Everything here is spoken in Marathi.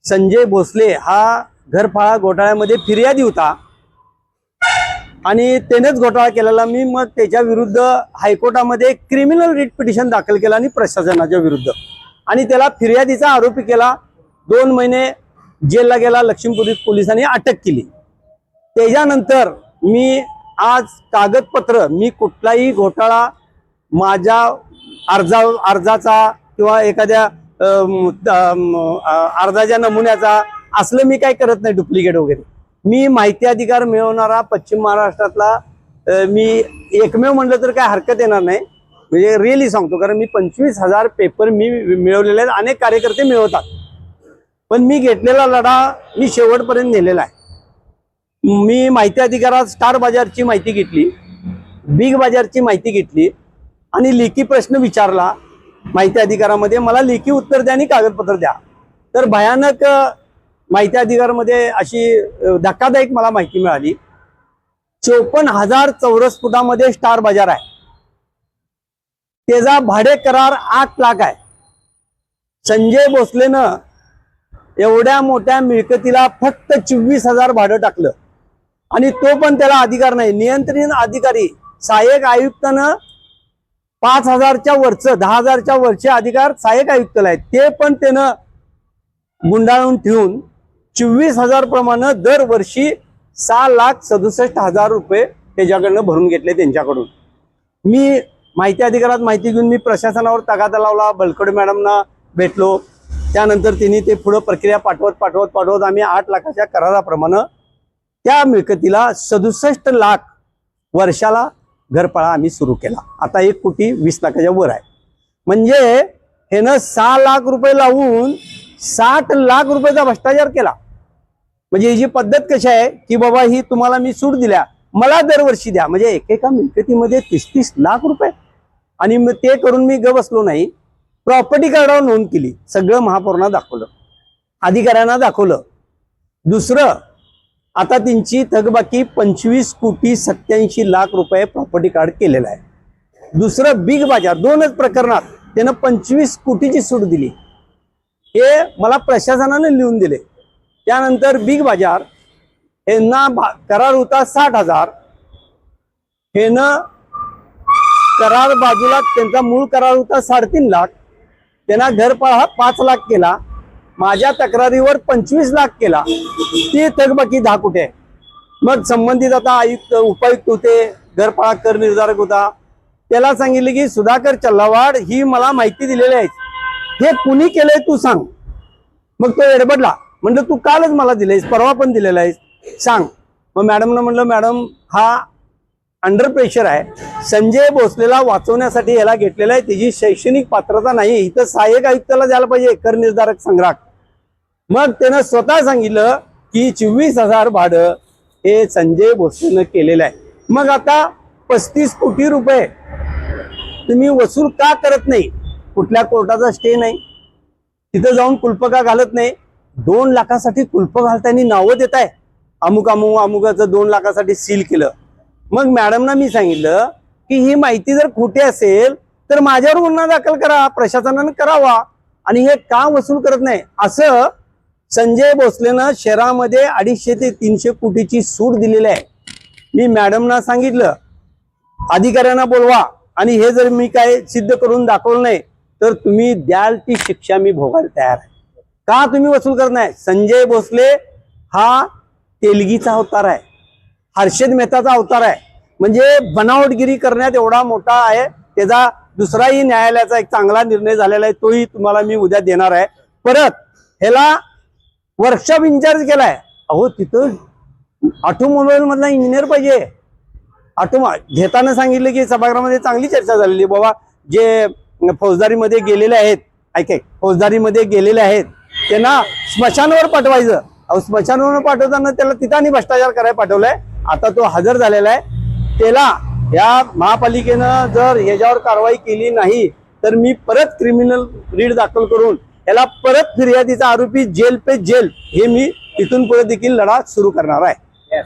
संजय भोसले हा घरफाळा घोटाळ्यामध्ये फिर्यादी होता आणि त्यानेच घोटाळा केलेला। मी मग त्याच्या विरुद्ध हायकोर्टामध्ये क्रिमिनल रिट पिटिशन दाखल केला आणि प्रशासनाच्या विरुद्ध, आणि त्याला फिर्यादीचा आरोपी केला। 2 महिने जेलला गेला, लक्ष्मीपुरी पोलिसांनी अटक केली। त्याच्यानंतर मी आज कागदपत्र, मी कुठलाही घोटाळा माझ्या अर्जाचा किंवा एखाद्या अर्जाच्या नमुन्याचा असलं मी काय करत नाही, डुप्लिकेट वगैरे। मी माहिती अधिकार मिळवणारा पश्चिम महाराष्ट्रातला मी एकमेव म्हणलं तर काय हरकत येणार नाही, म्हणजे रिअली सांगतो, कारण मी 25,000 पेपर मी मिळवलेले आहेत, अनेक कार्यकर्ते मिळवतात, पण मी घेतलेला लढा मी शेवटपर्यंत नेलेला आहे। मी माहिती अधिकारात स्टार बाजारची माहिती घेतली, बिग बाजारची माहिती घेतली आणि लेखी प्रश्न विचारला माहिती अधिकारामध्ये, मला लेखी उत्तर द्या आणि कागदपत्र द्या। तर भयानक माहिती अधिकारामध्ये अशी धक्कादायक मला माहिती मिळाली। 54,000 चौरस फुटामध्ये स्टार बाजार आहे, त्याचा भाडे करार 8 लाख आहे। संजय भोसलेनं एवढ्या मोठ्या मिळकतीला फक्त 24,000 भाडं टाकलं, आणि तो पण त्याला अधिकार नाही। नियंत्रण अधिकारी सहाय्यक आयुक्तानं 5,000च्या वरचं 10,000च्या वरचे अधिकार सहाय्यक आयुक्ताला आहेत, ते पण त्यानं गुंडाळून ठेवून 24,000 प्रमाणे दरवर्षी 6,67,000 रुपये त्याच्याकडनं भरून घेतले त्यांच्याकडून। मी माहिती अधिकारात माहिती घेऊन मी प्रशासनावर तगादा लावला, बलकवडे मॅडमना भेटलो, त्यानंतर त्यांनी ते पुढे प्रक्रिया पाठवत आम्ही 8 लाखाच्या कराराप्रमाणे त्या मिळकतीला 67 लाख वर्षाला घरफाळा आम्ही सुरू केला। आता 1,20,00,000च्या वर आहे, म्हणजे ह्यानं 6 लाख रुपये लावून 60 लाख रुपयाचा भ्रष्टाचार केला। म्हणजे ही जी पद्धत कशी आहे की बाबा ही तुम्हाला मी सूट दिल्या, मला दरवर्षी द्या, म्हणजे एकेका मिळकतीमध्ये 30-30 लाख रुपये। आणि मग ते करून मी बसलो नाही, प्रॉपर्टी कार्डावर नोंद केली, सगळं महापौरांना दाखवलं, अधिकाऱ्यांना दाखवलं। दुसरं, आता त्यांची थकबाकी 25,87,00,000 रुपये प्रॉपर्टी कार्ड केलेलं आहे। दुसरं, बिग बाजार 2च प्रकरणात त्यानं 25 कोटीची सूट दिली, हे मला प्रशासनाने लिहून दिले। त्यानंतर बिग बाजार यांना करार होता 60,000, ह्यानं करार बाजूला त्यांचा मूळ करार होता 3.5 लाख, त्यांना घरफाळा 5 लाख केला, माझ्या तक्रारीवर 25 लाख केला, ती थकबाकी 10 कोटी आहे। मग संबंधित आता आयुक्त उपायुक्त होते, घरफाळा कर निर्धारक होता, त्याला सांगितले की सुधाकर चल्लावाड ही मला माहिती दिलेली आहे, हे कुणी केलंय तू सांग। मग तो एडबडला, म्हणलं तू कालच मला दिलेस, परवा पण दिलेला आहेस, सांग। मग मॅडमनं म्हणलं मॅडम हा अंडर प्रेशर आहे, संजय भोसलेला वाचवण्यासाठी याला घेतलेला आहे, त्याची शैक्षणिक पात्रता नाही, इथं सहाय्यक आयुक्ताला द्यायला पाहिजे कर निर्धारक संग्रह। मग त्यानं स्वतः सांगितलं की 24,000 भाडं हे संजय भोसलेनं केलेलं आहे। मग आता 35 कोटी रुपये तुम्ही वसूल का करत नाही? कुठल्या कोर्टाचा स्टे नाही, तिथं जाऊन कुलप का घालत नाही? 2 लाखासाठी कुलप घालताना नावं देत आहे, अमुकाचं 2 लाखासाठी सील केलं। मग मॅडमना मी सांगितलं की ही माहिती जर खोटी असेल तर माझ्यावर गुन्हा दाखल करा, प्रशासनानं करावा, आणि हे का वसूल करत नाही? असं संजय भोसलेनं शहरामध्ये 250 ते 300 कोटीची सूट दिलेली आहे। मी मॅडमना सांगितलं अधिकाऱ्यांना बोलवा, आणि हे जर मी काय सिद्ध करून दाखवलं नाही तर तुम्ही द्याल ती शिक्षा मी भोगायला तयार आहे। का तुम्ही वसूल करत नाही? संजय भोसले हा तेलगीचा अवतार आहे, हर्षद मेहताचा अवतार आहे, म्हणजे बनावटगिरी करण्यात एवढा मोठा आहे। त्याचा दुसराही न्यायालयाचा एक चांगला निर्णय झालेला आहे, तोही तुम्हाला मी उद्या देणार आहे। परत ह्याला वर्कशॉप इंचार्ज केलाय, अहो तिथं ऑटोमोबाईल मधला इंजिनियर पाहिजे। घेताना सांगितलं की सभागृहामध्ये चांगली चर्चा झालेली, बाबा जे फौजदारीमध्ये गेलेले आहेत, फौजदारीमध्ये गेलेले आहेत त्यांना स्मशानावर पाठवायचं। अहो स्मशानावर पाठवताना त्याला तिथं भ्रष्टाचार करायला पाठवलाय, आता तो हजर झालेला आहे। त्याला या महापालिकेनं जर ह्याच्यावर कारवाई केली नाही तर मी परत क्रिमिनल रीट दाखल करून याला परत फिर्यादीचा आरोपी जेल पे जेल, हे मी इथून पुढे देखील लढा सुरू करणार आहे।